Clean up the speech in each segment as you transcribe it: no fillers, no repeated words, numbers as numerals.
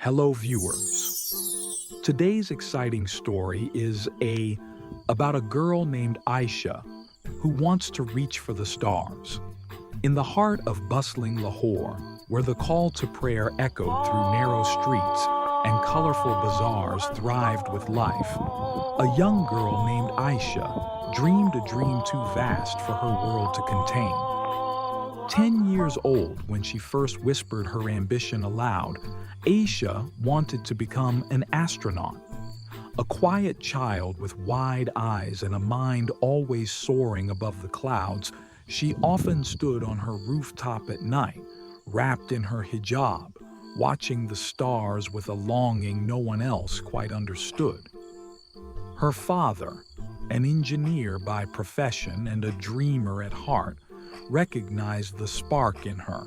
Hello viewers. Today's exciting story is about a girl named Ayesha who wants to reach for the stars. In the heart of bustling Lahore, where the call to prayer echoed through narrow streets and colorful bazaars thrived with life, a young girl named Ayesha dreamed a dream too vast for her world to contain. 10 years old when she first whispered her ambition aloud, Ayesha wanted to become an astronaut. A quiet child with wide eyes and a mind always soaring above the clouds, she often stood on her rooftop at night, wrapped in her hijab, watching the stars with a longing no one else quite understood. Her father, an engineer by profession and a dreamer at heart, recognized the spark in her.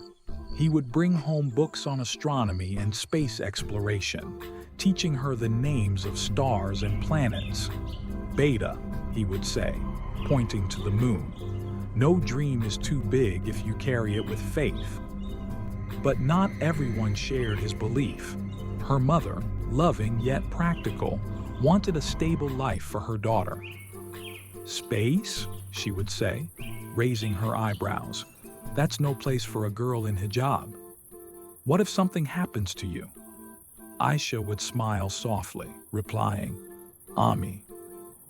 He would bring home books on astronomy and space exploration, teaching her the names of stars and planets. Beta, he would say, pointing to the moon. No dream is too big if you carry it with faith. But not everyone shared his belief. Her mother, loving yet practical, wanted a stable life for her daughter. Space, she would say, raising her eyebrows. That's no place for a girl in hijab. What if something happens to you? Ayesha would smile softly, replying, Ami,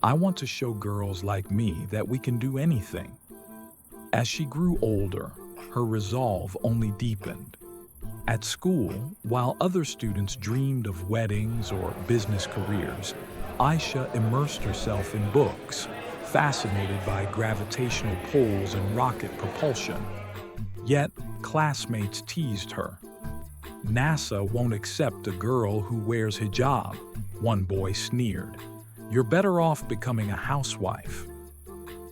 I want to show girls like me that we can do anything. As she grew older, her resolve only deepened. At school, while other students dreamed of weddings or business careers, Ayesha immersed herself in books, fascinated by gravitational pulls and rocket propulsion. Yet, classmates teased her. NASA won't accept a girl who wears hijab, one boy sneered. You're better off becoming a housewife.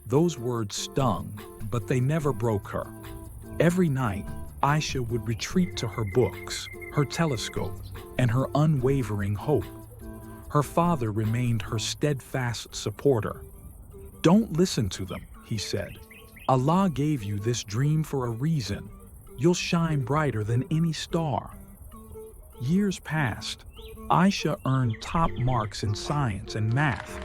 Those words stung, but they never broke her. Every night, Ayesha would retreat to her books, her telescope, and her unwavering hope. Her father remained her steadfast supporter. Don't listen to them, he said. Allah gave you this dream for a reason. You'll shine brighter than any star. Years passed. Ayesha earned top marks in science and math,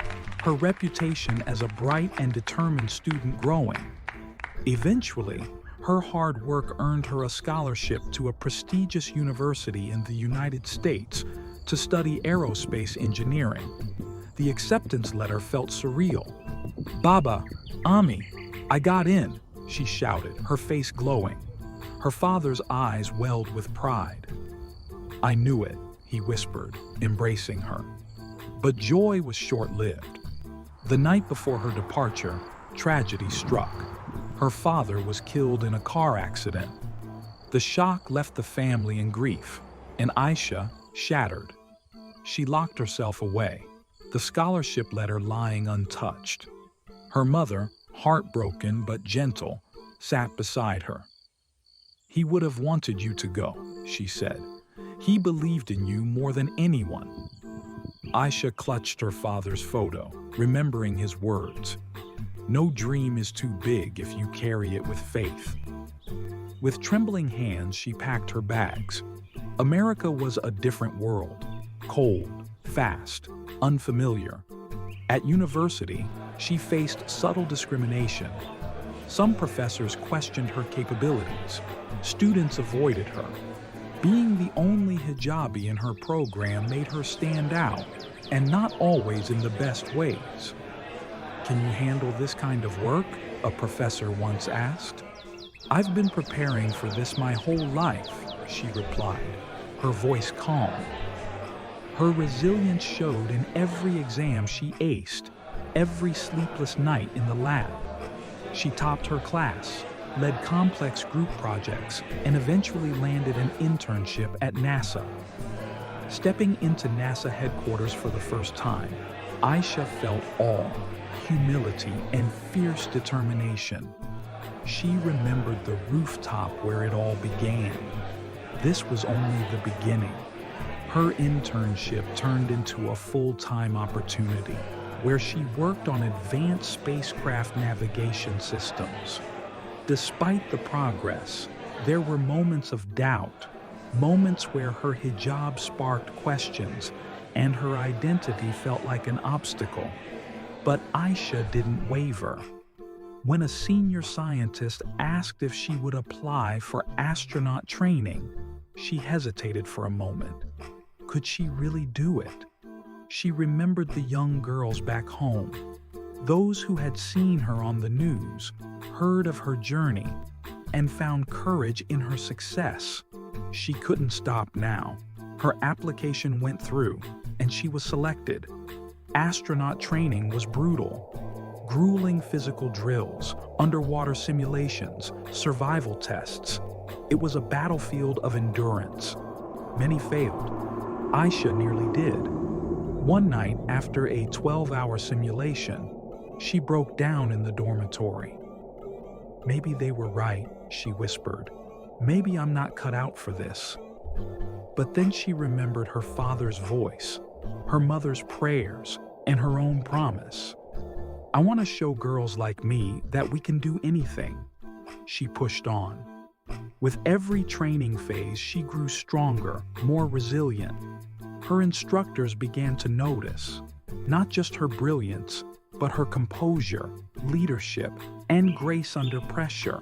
her reputation as a bright and determined student growing. Eventually, her hard work earned her a scholarship to a prestigious university in the United States to study aerospace engineering. The acceptance letter felt surreal. Baba, Ami, I got in, she shouted, her face glowing. Her father's eyes welled with pride. I knew it, he whispered, embracing her. But joy was short-lived. The night before her departure, tragedy struck. Her father was killed in a car accident. The shock left the family in grief, and Ayesha shattered. She locked herself away, the scholarship letter lying untouched. Her mother, heartbroken but gentle, sat beside her. He would have wanted you to go, she said. He believed in you more than anyone. Ayesha clutched her father's photo, remembering his words. No dream is too big if you carry it with faith. With trembling hands, she packed her bags. America was a different world, cold, fast, unfamiliar. At university, she faced subtle discrimination. Some professors questioned her capabilities. Students avoided her. Being the only hijabi in her program made her stand out, and not always in the best ways. Can you handle this kind of work? A professor once asked. I've been preparing for this my whole life, she replied, her voice calm. Her resilience showed in every exam she aced, every sleepless night in the lab. She topped her class, led complex group projects, and eventually landed an internship at NASA. Stepping into NASA headquarters for the first time, Ayesha felt awe, humility, and fierce determination. She remembered the rooftop where it all began. This was only the beginning. Her internship turned into a full-time opportunity where she worked on advanced spacecraft navigation systems. Despite the progress, there were moments of doubt. moments where her hijab sparked questions and her identity felt like an obstacle. But Ayesha didn't waver. When a senior scientist asked if she would apply for astronaut training, she hesitated for a moment. Could she really do it? She remembered the young girls back home, those who had seen her on the news, heard of her journey, and found courage in her success. She couldn't stop now. Her application went through, and she was selected. Astronaut training was brutal. Grueling physical drills, underwater simulations, survival tests. It was a battlefield of endurance. Many failed. Ayesha nearly did. One night, after a 12-hour simulation, she broke down in the dormitory. "Maybe they were right," she whispered. "Maybe I'm not cut out for this." But then she remembered her father's voice, her mother's prayers, and her own promise. "I want to show girls like me that we can do anything." She pushed on. With every training phase, she grew stronger, more resilient. Her instructors began to notice, not just her brilliance, but her composure, leadership, and grace under pressure.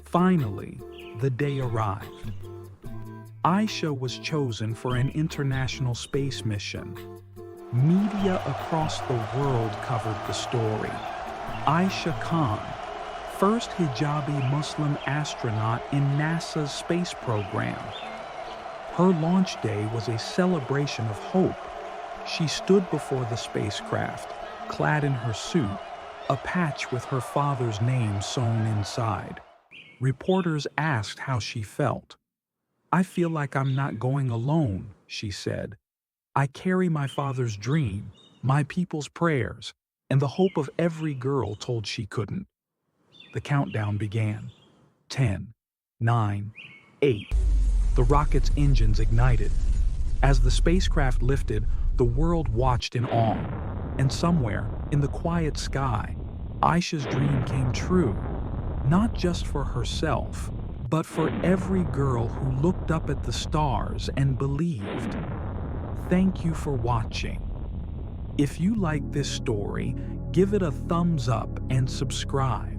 Finally, the day arrived. Ayesha was chosen for an international space mission. Media across the world covered the story. Ayesha Khan, first Hijabi Muslim astronaut in NASA's space program. Her launch day was a celebration of hope. She stood before the spacecraft, clad in her suit, a patch with her father's name sewn inside. Reporters asked how she felt. "I feel like I'm not going alone," she said. "I carry my father's dream, my people's prayers, and the hope of every girl told she couldn't." The countdown began. 10, 9, 8. The rocket's engines ignited. As the spacecraft lifted, the world watched in awe. And somewhere, in the quiet sky, Ayesha's dream came true. Not just for herself, but for every girl who looked up at the stars and believed. Thank you for watching. If you like this story, give it a thumbs up and subscribe.